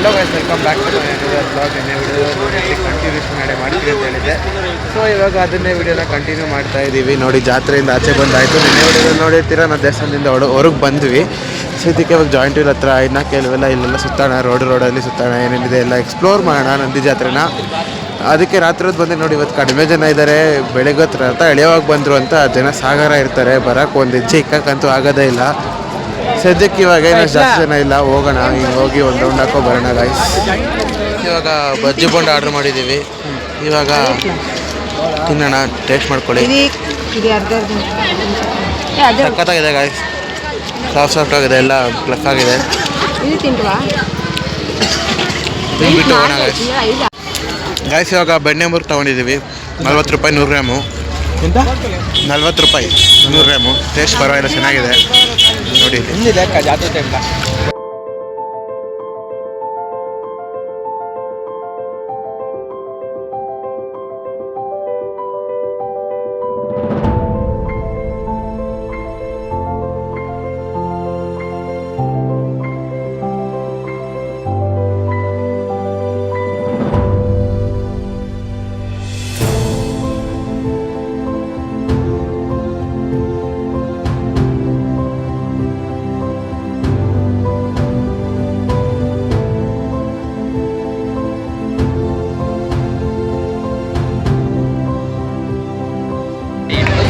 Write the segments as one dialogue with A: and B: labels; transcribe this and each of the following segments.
A: Yellow guys welcome back to my another blog. ಎನ್ನೇ video continuation ಮಾಡ್ತೀವಿ ಅಂತ ಹೇಳಿದ್ದೆ. ಸೊ ಇವಾಗ ಅದನ್ನೇ ವಿಡಿಯೋನ ಕಂಟಿನ್ಯೂ ಮಾಡ್ತಾ ಇದ್ದೀವಿ. ನೋಡಿ ಜಾತ್ರೆಯಿಂದ ಆಚೆ ಬಂದಾಯಿತು. ನಿನ್ನೆ ವಿಡಿಯೋ ನೋಡಿರ್ತೀರ, ನಾವು ದೇವಸ್ಥಾನದಿಂದ ಹೊರಗೆ ಬಂದ್ವಿ. ಸೊ ಇದಕ್ಕೆ ಇವಾಗ ಜಾಯಿಂಟ್ ವೀಲ್ ಹತ್ರ ಇನ್ನು ಕೆಲವೆಲ್ಲ ಇಲ್ಲೆಲ್ಲ ಸುತ್ತಾಣ, ರೋಡಲ್ಲಿ ಸುತ್ತಾಣ, ಏನೇನಿದೆ ಎಲ್ಲ ಎಕ್ಸ್ಪ್ಲೋರ್ ಮಾಡೋಣ ನಂದಿ ಜಾತ್ರೆನ. ಅದಕ್ಕೆ ರಾತ್ರಿ ಹೊತ್ತು ಬಂದು ನೋಡಿ, ಇವತ್ತು ಕಡಿಮೆ ಜನ ಇದ್ದಾರೆ. ಬೆಳಗ್ಗೆ ಹತ್ರ ಅಂತ ಎಳೆಯೋವಾಗ ಬಂದರು ಅಂತ ಜನ ಸಾಗರ ಇರ್ತಾರೆ. ಬರೋಕ್ಕೆ ಒಂದು ಹೆಜ್ಜೆ ಇಕ್ಕಕ್ಕಂತೂ ಆಗೋದೇ ಇಲ್ಲ. ಸದ್ಯಕ್ಕೆ ಇವಾಗ ಏನೋ ಜಾಸ್ತಿ ಜನ ಇಲ್ಲ. ಹೋಗೋಣ, ಈಗ ಹೋಗಿ ಒಂದು ರೌಂಡ್ ಹಾಕೋ ಬರೋಣ ಗೈಸ್. ಇವಾಗ ಬಜ್ಜಿ ಬೋಂಡ ಆರ್ಡ್ರ್ ಮಾಡಿದ್ದೀವಿ. ಇವಾಗ ತಿನ್ನೋಣ, ಟೇಸ್ಟ್ ಮಾಡ್ಕೊಳ್ಳಿ. ಸಖತ್ತಾಗಿದೆ ಗೈಸ್, ಸಾಫ್ಟ್ ಆಗಿದೆ, ಎಲ್ಲ ಪ್ಲಸ್ ಆಗಿದೆ. ತಿಂದ್ಬಿಟ್ಟು ಹೋಗೋಣ ಗೈಸ್. ಗೈಸ್ ಇವಾಗ ಬೆಣ್ಣೆ ಮುರ್ಕ್ ತೊಗೊಂಡಿದ್ದೀವಿ. 40 ರೂಪಾಯಿ 100 ಗ್ರಾಮು. 40 ರೂಪಾಯಿ 100 ಗ್ರಾಮು. ಟೇಸ್ಟ್ ಪರವಾಗಿಲ್ಲ, ಚೆನ್ನಾಗಿದೆ ನೋಡಿ. ಜಾತ್ರೆ ಟೈಮ್ಲ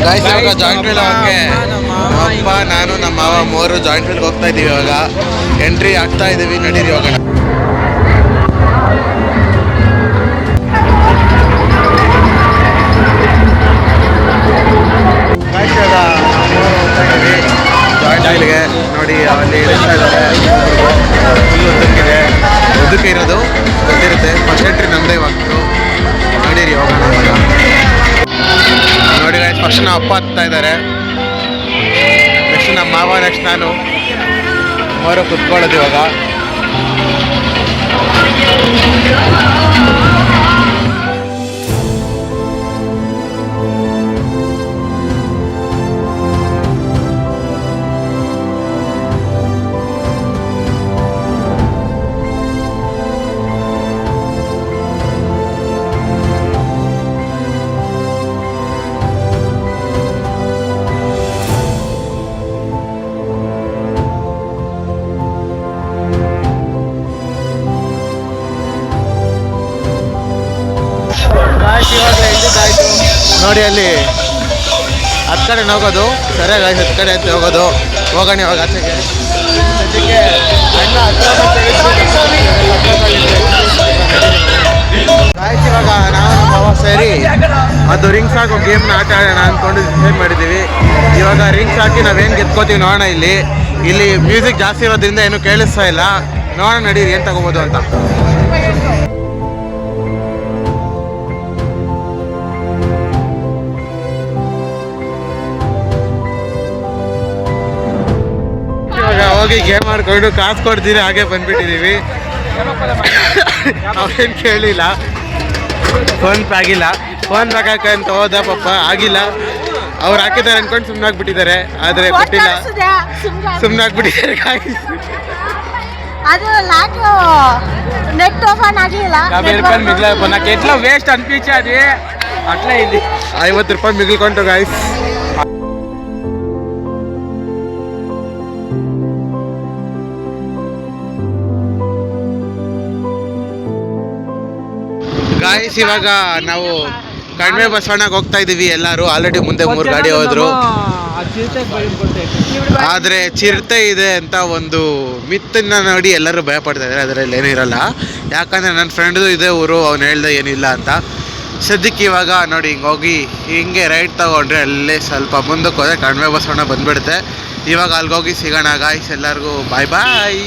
A: ಗೈಸ್ ಇವಾಗ ಜಾಯಿಂಟ್ ವೀಲ್ ಹೋಗಕ್ಕೆ ಅಪ್ಪ ನಾನು ನಮ್ಮ ಮಾವ 3 ಜಾಯಿಂಟ್ ವೀಲ್ಗೆ ಹೋಗ್ತಾ ಇದ್ದೀವಿ. ಇವಾಗ ಎಂಟ್ರಿ ಆಗ್ತಾ ಇದ್ದೀವಿ, ನಡೀರಿ ಇವಾಗ. ಗೈಸ್ ಇವಾಗ ಹೋಗ್ತಾ ಇದ್ದೀವಿ ಜಾಯಿಂಟ್ ವೀಲ್ಗೆ. ನೋಡಿ ಅಲ್ಲಿ ಇಳಿಸ್ತಾ ಇದ್ದಾರೆ. ಫುಲ್ ಉದ್ದಕ್ಕೆ ಇರೋದು ಗೊತ್ತಿರುತ್ತೆ. ಫಸ್ಟ್ ಎಂಟ್ರಿ ನಮ್ಮದೇ ಇವಾಗ್ತು. ನಡೀರಿ ಹೋಗೋಣ ಇವಾಗ. ನೋಡಿ ಗೈಸ್, ಫಸ್ಟ್ ನಮ್ಮ ಅಪ್ಪ ಹತ್ತಾ ಇದ್ದಾರೆ, ನೆಕ್ಸ್ಟ್ ನಮ್ಮ ಮಾವ, ನೆಕ್ಸ್ಟ್ ನಾನು. 3 ಕುತ್ಕೊಳ್ಳೋದು ಇವಾಗ. ನೋಡಿ ಅಲ್ಲಿ 10 ಕಡೆ ಹೋಗೋದು, ಸರಿಯಾಗಿ 10 ಕಡೆ ಅಂತ ಹೋಗೋದು. ಹೋಗೋಣ ಇವಾಗ ಆಚೆಗೆ. ಸದ್ಯಕ್ಕೆ ಅಣ್ಣ ಗಾಯ್ತು. ಇವಾಗ ನಾವು ನಮ್ಮ ಸೇರಿ ಅದು ರಿಂಗ್ಸ್ ಹಾಕೋ ಗೇಮ್ನ ಆಟ ಆಡೋಣ ಅಂದ್ಕೊಂಡು ಡಿಸೈಡ್ ಮಾಡಿದ್ದೀವಿ. ಇವಾಗ ರಿಂಗ್ಸ್ ಹಾಕಿ ನಾವೇನು ಗೆದ್ಕೋತೀವಿ ನೋಡೋಣ. ಇಲ್ಲಿ ಮ್ಯೂಸಿಕ್ ಜಾಸ್ತಿ ಇರೋದ್ರಿಂದ ಏನು ಕೇಳಿಸ್ತಾ ಇಲ್ಲ. ನೋಡೋಣ ನಡೀರಿ ಏನು ತಗೋಬೋದು ಅಂತ. ಹೋಗಿ ಗೇಮ್ ಆಡ್ಕೊಂಡು ಕಾಸು ಕೊಡ್ತೀರಿ ಹಾಗೆ ಬಂದ್ಬಿಟ್ಟಿದ್ದೀವಿ. ಅವ್ರೇನು ಕೇಳಿಲ್ಲ, ಫೋನ್ ಪೇ ಆಗಿಲ್ಲ. ಫೋನ್ ಪೇ ಹಾಕಂತ ಹೋದ ಪಾಪ, ಆಗಿಲ್ಲ. ಅವ್ರು ಹಾಕಿದ್ದಾರೆ ಅನ್ಕೊಂಡು ಸುಮ್ಮನಾಗ್ಬಿಟ್ಟಿದ್ದಾರೆ, ಆದರೆ ಕೊಟ್ಟಿಲ್ಲ. ಸುಮ್ಮನಾಗ್ಬಿಟ್ಟಿದ್ದಾರೆ.
B: ಅದು ಲಾಕ್ ನೆಟ್ ಓಪನ್ ಆಗಲಿಲ್ಲ.
C: 50 ರೂಪಾಯಿ నాకు ఎట్లా వేస్ట్ అనిపించేది అట్లా ఇది.
A: 50 ರೂಪಾಯಿ ಮಿಗಿಲ್ಕೊಂಡು ಗಾಯ್ಸ್. ಗಾಯ್ಸ್ ಇವಾಗ ನಾವು ಕಡಿಮೆ ಬಸವಣ್ಣಗೆ ಹೋಗ್ತಾ ಇದ್ದೀವಿ. ಎಲ್ಲರೂ ಆಲ್ರೆಡಿ ಮುಂದೆ 3 ಗಾಡಿ ಹೋದ್ರು. ಆದರೆ ಚಿರತೆ ಇದೆ ಅಂತ ಒಂದು ಮಿತ್ತನ್ನ ನೋಡಿ ಎಲ್ಲರೂ ಭಯ ಪಡ್ತಾ ಇದ್ದಾರೆ. ಅದರಲ್ಲಿ ಏನೂ ಇರಲ್ಲ, ಯಾಕಂದರೆ ನನ್ನ ಫ್ರೆಂಡ್ದು ಇದೇ ಊರು. ಅವ್ನು ಹೇಳ್ದೆ ಏನಿಲ್ಲ ಅಂತ. ಸದ್ಯಕ್ಕೆ ಇವಾಗ ನೋಡಿ ಹಿಂಗೆ ಹೋಗಿ ಹಿಂಗೆ ರೈಟ್ ತೊಗೊಂಡ್ರೆ ಅಲ್ಲೇ ಸ್ವಲ್ಪ ಮುಂದಕ್ಕೆ ಹೋದರೆ ಕಡಿಮೆ ಬಸವಣ್ಣ ಬಂದುಬಿಡುತ್ತೆ. ಇವಾಗ ಅಲ್ಲಿಗೋಗಿ ಸಿಗೋಣ ಗಾಯ್ಸ್. ಎಲ್ಲರಿಗೂ ಬಾಯ್ ಬಾಯ್.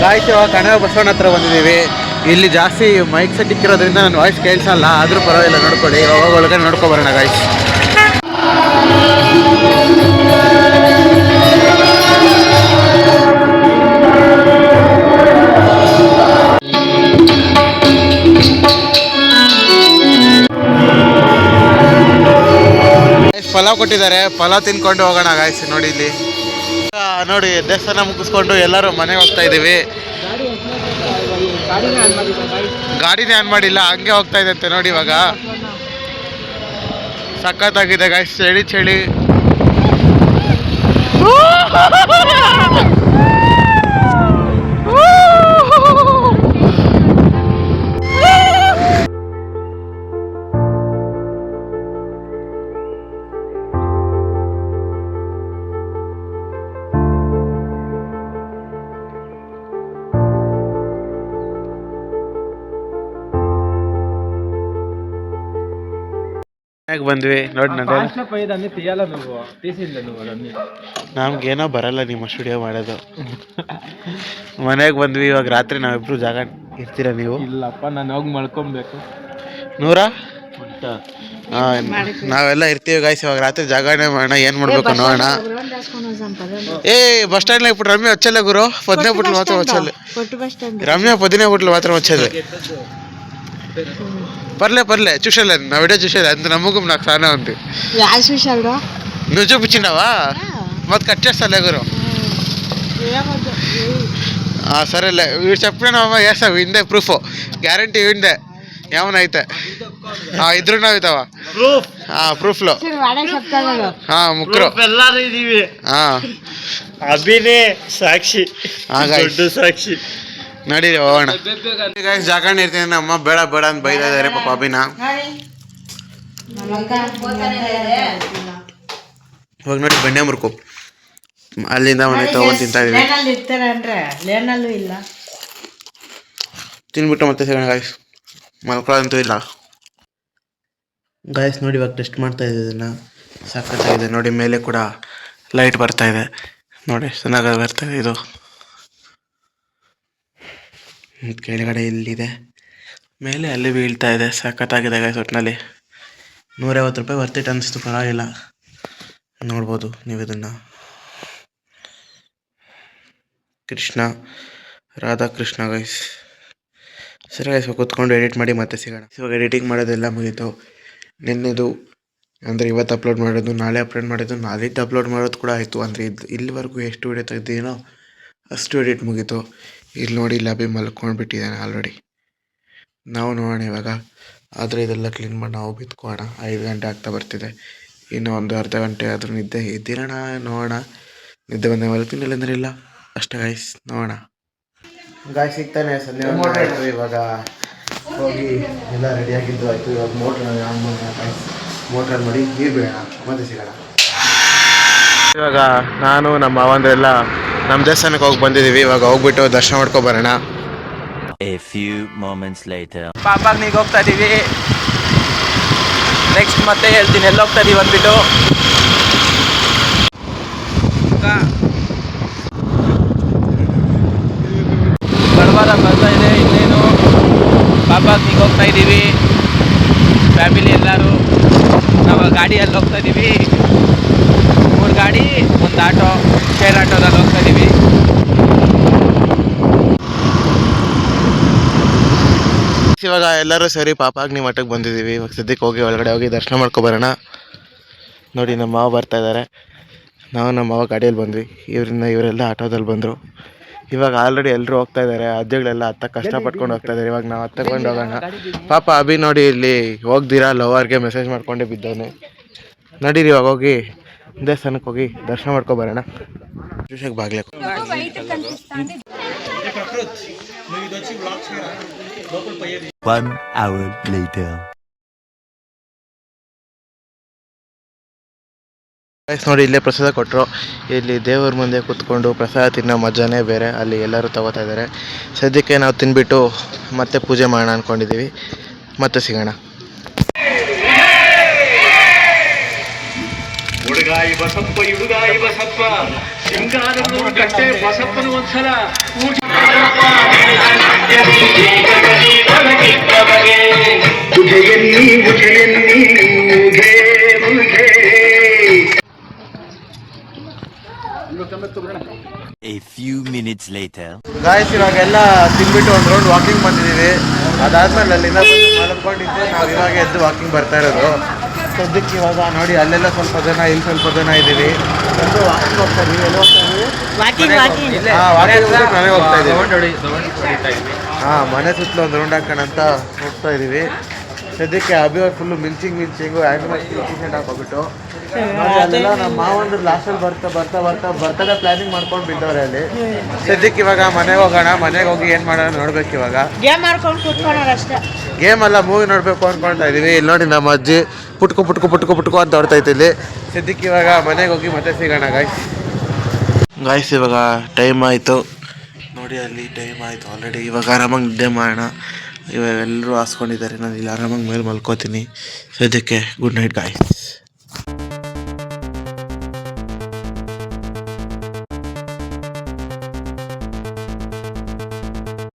A: ಗಾಯ್ಸ್ ಇವಾಗ ಕಣಿವೆ ಬಸವಣ್ಣ ಹತ್ರ ಬಂದಿದ್ದೀವಿ. ಇಲ್ಲಿ ಜಾಸ್ತಿ ಮೈಕ್ ಸೆಟ್ ಇಕ್ಕಿರೋದ್ರಿಂದ ನನ್ನ ವಾಯ್ಸ್ ಕೇಳಿಸಲ್ಲ, ಆದರೂ ಪರವಾಗಿಲ್ಲ ನೋಡ್ಕೊಳ್ಳಿ. ಇವಾಗ ಒಳಗಡೆ ನೋಡ್ಕೊಬರೋಣ ಗಾಯ್ಸ್. ಪಲಾವ್ ಕೊಟ್ಟಿದ್ದಾರೆ, ಪಲಾವ್ ತಿನ್ಕೊಂಡು ಹೋಗೋಣ ಗಾಯ್ಸ್. ನೋಡಿ ಇಲ್ಲಿ ನೋಡಿ ದೇವಸ್ಥಾನ ಮುಗಿಸ್ಕೊಂಡು ಎಲ್ಲರೂ ಮನೆಗೆ ಹೋಗ್ತಾ ಇದ್ದೀವಿ. ಗಾಡಿನೇ ಆನ್ ಮಾಡಿಲ್ಲ, ಹಂಗೆ ಹೋಗ್ತಾ ಇದೆ ಅಂತೆ ನೋಡಿ. ಇವಾಗ ಸಖತ್ತಾಗಿದೆ ಗಾಯ್ಸ್, ಚಳಿ ಚಳಿ. ಬಂದ್ವಿ ನೋಡಿ. ನಮ್ಗೇನೋ ಬರಲ್ಲ ನಿಮ್ಮ ಸ್ಟುಡಿಯೋ ಮಾಡೋದು. ಮನೆಗೆ ಬಂದ್ವಿ. ಇವಾಗ ರಾತ್ರಿ ನಾವಿಬ್ರು ಜಾಗ ಇರ್ತೀರಾ ನೀವು?
C: ಇಲ್ಲಪ್ಪ, ನಾನು ಹೋಗಿ ಮಲ್ಕೊಬೇಕು.
A: ನಾವೆಲ್ಲ ಇರ್ತೀವಿ ಗಾಯ್ಸ್. ಇವಾಗ ರಾತ್ರಿ ಜಾಗರಣೆ ಮಾಡೋಣ, ಏನ್ ಮಾಡ್ಬೇಕು ನೋಡೋಣ. ಬಸ್ ಸ್ಟ್ಯಾಂಡ್ ಇಟ್ಬಿಟ್ಟು ರಮ್ಯಾ వచ్చేలే ಗುರು. పొద్దునే పుట్లు మాత్రం వచ్చేలే రమ్య, పొద్దునే పుట్లు మాత్రం వచ్చేది. పర్లే చూసేలే, నా వీడియో చూసేది. అంత నమ్మకం నాకు చాలా ఉంది. నువ్వు చూపించినావా? మొత్తం కట్ చేస్తాలే గురు. సరేలే, వీడు చెప్పినావమ్మా, చేస్తావు. విందే ప్రూఫ్, గ్యారంటీ విందే. ఏమన్నా అయితే ఇద్దరు అవుతావా ప్రూఫ్ లో? ముగ్గురు
D: ಅಭಿನೇ ಸಾಕ್ಷಿ, ಸಾಕ್ಷಿ.
A: ನಡೀರಿ ಹೋಗೋಣ. ಜಾಗರಣೆ ಇರ್ತೀನಿ. ನಮ್ಮ ಬೇಡ ಬೇಡ ಅಂತ ಬೈತಾ ಇದಾರೆ ಪಾಪ ಅಭಿನ. ಇವಾಗ ನೋಡಿ ಬೆಣ್ಣೆ ಮುರ್ಕು ಅಲ್ಲಿಂದ ಮನೆ ತಗೊಂಡು ತಿಂತಾ ಇದೀವಿ. ತಿನ್ಬಿಟ್ಟು ಮತ್ತೆ ಸಿಗೋಣ ಗಾಯ್ಸ್. ಮಲ್ಕೊಳ್ಳೋದಂತೂ ಇಲ್ಲ ಗಾಯ್ಸ್. ನೋಡಿ ಇವಾಗ ಟೆಸ್ಟ್ ಮಾಡ್ತಾ ಇದ್ದೀವಿ ಇದನ್ನು. ಸಖತ್ತಾಗಿದೆ ನೋಡಿ. ಮೇಲೆ ಕೂಡ ಲೈಟ್ ಬರ್ತಾ ಇದೆ ನೋಡಿ, ಚೆನ್ನಾಗಿ ಬರ್ತಾ ಇದೆ. ಇದು ಕೆಳಗಡೆ ಇಲ್ಲಿದೆ, ಮೇಲೆ ಅಲ್ಲಿ ಬೀಳ್ತಾ ಇದೆ. ಸಖತ್ತಾಗಿದೆ ಗಾಯ್ಸ್. ಒಟ್ಟಿನಲ್ಲಿ 150 ರೂಪಾಯಿ ವರ್ತಿಟ್ ಅನಿಸ್ತು, ಪರವಾಗಿಲ್ಲ. ನೋಡ್ಬೋದು ನೀವು ಇದನ್ನು. ಕೃಷ್ಣ, ರಾಧಾಕೃಷ್ಣ ಗಾಯ್ಸ್. ಸರಿ ಗಾಯ್ಸ್, ಕೂತ್ಕೊಂಡು ಎಡಿಟ್ ಮಾಡಿ ಮತ್ತೆ ಸಿಗೋಣ. ಇವಾಗ ಎಡಿಟಿಂಗ್ ಮಾಡೋದೆಲ್ಲ ಮುಗೀತು. ನಿನ್ನೆದು ಅಂದರೆ ಇವತ್ತು ಅಪ್ಲೋಡ್ ಮಾಡೋದು, ನಾಳೆ ಅಪ್ಲೋಡ್ ಮಾಡೋದು, ನಾಳಿದ್ದು ಅಪ್ಲೋಡ್ ಮಾಡೋದು ಕೂಡ ಆಯಿತು. ಅಂದರೆ ಇಲ್ಲಿವರೆಗೂ ಎಷ್ಟು ವಿಡಿಯೋ ತೆಗ್ದಿದ್ದೀನೋ ಅಷ್ಟು ಎಡಿಟ್ ಮುಗೀತು. ಇಲ್ಲಿ ನೋಡಿ, ಇಲ್ಲಿ ಅಭಿ ಮಲ್ಕೊಂಡ್ಬಿಟ್ಟಿದ್ದಾನೆ ಆಲ್ರೆಡಿ. ನಾವು ನೋಡೋಣ ಇವಾಗ. ಆದರೆ ಇದೆಲ್ಲ ಕ್ಲೀನ್ ಮಾಡಿ ನಾವು ಬಿತ್ಕೋಣ. 5 ಗಂಟೆ ಆಗ್ತಾ ಬರ್ತಿದೆ. ಇನ್ನು ಒಂದು ಅರ್ಧ ಗಂಟೆ ಆದರೂ ನಿದ್ದೆ ಇದ್ದಿರೋಣ. ನೋಡೋಣ, ನಿದ್ದೆ ಬಂದ ಮಲ್ತೀನಿ, ಇಲ್ಲಂದ್ರೆ ಇಲ್ಲ. ಅಷ್ಟೇ ಗಾಯ್ಸ್, ನೋಡೋಣ. ಗಾಯ್ ಸಿಗ್ತಾನೆ ಸಂಜೆ ಆಯಿತು. ಇವಾಗ ಹೋಗಿ ಎಲ್ಲ ರೆಡಿಯಾಗಿದ್ದು ಆಯಿತು. ಇವಾಗ ಮೋಟ್ರ್ ಆನ್ ಮಾಡೋಣ ಗಾಯ್ಸ್. ಮೋಟ್ರ್ ಆನ್ ಮಾಡಿ ನೀರು ಬಿಡೋಣ, ಮತ್ತೆ ಸಿಗೋಣ. ಇವಾಗ ನಾನು ನಮ್ಮ ಮಾವಂದ್ರೆಲ್ಲ ನಮ್ಮ ದೇವಸ್ಥಾನಕ್ಕೆ ಹೋಗಿ ಬಂದಿದ್ದೀವಿ. ಇವಾಗ ಹೋಗ್ಬಿಟ್ಟು ದರ್ಶನ ಮಾಡ್ಕೊಬರೋಣ.
C: ಪಾಪಾಗ್ನಿಗೆ ಹೋಗ್ತಾ ಇದೀವಿ. ನೆಕ್ಸ್ಟ್ ಮತ್ತೆ ಹೇಳ್ತೀನಿ ಎಲ್ಲಿ ಹೋಗ್ತಾ ಇದೀವಿ ಅಂದ್ಬಿಟ್ಟು. ಬಡವಾರ ಬರ್ತಾ ಇದೆ. ಇನ್ನೇನು ಪಾಪಾಗ್ನಿಗೆ ಹೋಗ್ತಾ ಇದ್ದೀವಿ. ಫ್ಯಾಮಿಲಿ ಎಲ್ಲರೂ ನಾವು ಗಾಡಿಯಲ್ಲಿ ಹೋಗ್ತಾ ಇದ್ದೀವಿ. 3 ಗಾಡಿ, 1 ಆಟೋ, ಶೇರ್ ಆಟೋದಲ್ಲಿ ಹೋಗ್ತಾ ಇದ್ದೀವಿ.
A: ಇವಾಗ ಎಲ್ಲರೂ ಸರಿ ಪಾಪಾಗ್ನಿ ಮಠಕ್ಕೆ ಬಂದಿದ್ದೀವಿ. ಇವಾಗ ಸದ್ಯಕ್ಕೆ ಹೋಗಿ ಒಳಗಡೆ ಹೋಗಿ ದರ್ಶನ ಮಾಡ್ಕೊಬರೋಣ. ನೋಡಿ, ನಮ್ಮ ಮಾವ ಬರ್ತಾ ಇದ್ದಾರೆ. ನಾವು ನಮ್ಮ ಮಾವ ಗಾಡಿಯಲ್ಲಿ ಬಂದ್ವಿ. ಇವರೆಲ್ಲ ಆಟೋದಲ್ಲಿ ಬಂದರು. ಇವಾಗ ಆಲ್ರೆಡಿ ಎಲ್ಲರೂ ಹೋಗ್ತಾ ಇದ್ದಾರೆ. ಅಜ್ಜಗಳೆಲ್ಲ ಹತ್ತ ಕಷ್ಟಪಟ್ಕೊಂಡು ಹೋಗ್ತಾ ಇದ್ದಾರೆ. ಇವಾಗ ನಾವು ಹತ್ತಕೊಂಡು ಹೋಗೋಣ. ಪಾಪ ಅಭಿ ನೋಡಿ, ಇಲ್ಲಿ ಹೋಗ್ದಿರಾ ಲವರ್ಗೆ ಮೆಸೇಜ್ ಮಾಡ್ಕೊಂಡೇ ಬಿದ್ದವನೆ. ನಡೀರಿ ಇವಾಗ ಹೋಗಿ ದೇವಸ್ಥಾನಕ್ಕೆ ಹೋಗಿ ದರ್ಶನ ಮಾಡ್ಕೊಬರೋಣ. ವಿಷಯಕ್ಕೆ ಬಾಗ್ಲೆ ನೋಡಿ, ಇಲ್ಲೇ ಪ್ರಸಾದ ಕೊಟ್ಟರು. ಇಲ್ಲಿ ದೇವ್ರ ಮುಂದೆ ಕೂತ್ಕೊಂಡು ಪ್ರಸಾದ ತಿನ್ನೋ ಮಜಾನೇ ಬೇರೆ. ಅಲ್ಲಿ ಎಲ್ಲರೂ ತಗೋತಾ ಇದ್ದಾರೆ. ಸದ್ಯಕ್ಕೆ ನಾವು ತಿನ್ಬಿಟ್ಟು ಮತ್ತೆ ಪೂಜೆ ಮಾಡೋಣ ಅಂದ್ಕೊಂಡಿದ್ದೀವಿ. ಮತ್ತೆ ಸಿಗೋಣ.
D: ಹುಡುಗಾಯಿ ಬಸಪ್ಪ, ಹುಡುಗಾಯಿ ಬಸಪ್ಪ, ಸಿಂಗಾರೂರು ಕಟ್ಟೆ ಬಸಪ್ಪನ ಒಂದ್ಸಲ
E: A few minutes later.
A: Guys, ಇವಾಗೆಲ್ಲ ತಿನ್ಬಿಟ್ಟು ಒಂದು ರೌಂಡ್ ವಾಕಿಂಗ್ ಬಂದಿದ್ದೀವಿ. ಅದಾದ್ಮೇಲೆ ಅಲ್ಲಿಂದ ಮಲ್ಕೊಂಡಿದ್ದು ನಾವು ಇವಾಗ ಎದ್ದು ವಾಕಿಂಗ್ ಬರ್ತಾ ಇರೋದು. ಸದ್ಯಕ್ಕೆ ಇವಾಗ ನೋಡಿ ಅಲ್ಲೆಲ್ಲ ಸ್ವಲ್ಪ ಜನ ಇಲ್ಲಿ ಸ್ವಲ್ಪ ಜನ ಇದ್ದೀವಿ ಒಂದು ವಾಕಿಂಗ್ ಹೋಗ್ತಾ ಇದೀವಿ. ಎಲ್ಲಿ ಹೋಗ್ತಾ ಇದೀವಿ? ಮನೆಗೆ ಹೋಗ್ತಾ ಇದೀವಿ. ಮನೆ ಸುತ್ತಲೂ ಒಂದು ರೌಂಡ್ ಹಾಕೋಣಂತ ಹೋಗ್ತಾ ಇದೀವಿ. ಸದ್ಯಕ್ಕೆ ಅಭಿಯವ್ರು ಫುಲ್ಲು ಮಿಂಚಿಂಗು ಟೀಶರ್ಟ್ ಹಾಕೋಬಿಟ್ಟು ನೋಡಿ ಅಲ್ಲೆಲ್ಲ ನಮ್ಮ ಮಾವಂದ್ರು ಲಾಸ್ಟಲ್ಲಿ ಬರ್ತಾ ಬರ್ತಡೇ ಪ್ಲಾನಿಂಗ್ ಮಾಡ್ಕೊಂಡು ಬಿದ್ದವ್ರೆ ಅಲ್ಲಿ. ಸದ್ಯಕ್ಕೆ ಇವಾಗ ಮನೆಗೆ ಹೋಗೋಣ. ಮನೆಗೆ ಹೋಗಿ ಏನು ಮಾಡೋಣ ನೋಡ್ಬೇಕು. ಇವಾಗ
B: ಗೇಮ್ ಮಾಡ್ಕೊಂಡು ಕೂತ್ಕೊಳ್ಳೋರು ಅಷ್ಟೇ.
A: ಗೇಮ್ ಅಲ್ಲ, ಮೂವಿ ನೋಡಬೇಕು ಅಂದ್ಕೊಳ್ತಾ ಇದ್ದೀವಿ. ಇಲ್ಲಿ ನೋಡಿ ನಮ್ಮ ಅಜ್ಜಿ ಪುಟ್ಕೊ ಅಂತ ಹೊಡ್ತೈತೆ ಇಲ್ಲಿ. ಸದ್ಯಕ್ಕೆ ಇವಾಗ ಮನೆಗೆ ಹೋಗಿ ಮತ್ತೆ ಸಿಗೋಣ ಗಾಯ್ಸ್. ಇವಾಗ ಟೈಮ್ ಆಯಿತು ನೋಡಿ, ಅಲ್ಲಿ ಟೈಮ್ ಆಯಿತು ಆಲ್ರೆಡಿ. ಇವಾಗ ಆರಾಮಾಗಿ ನಿದ್ದೆ ಮಾಡೋಣ. ಇವಾಗ ಎಲ್ಲರೂ ಹಾಸ್ಕೊಂಡಿದ್ದಾರೆ, ನಾನು ಇಲ್ಲಿ ಆರಾಮಾಗಿ ಮೇಲೆ ಮಲ್ಕೋತೀನಿ. ಸದ್ಯಕ್ಕೆ ಗುಡ್ ನೈಟ್ ಗಾಯ್ಸ್.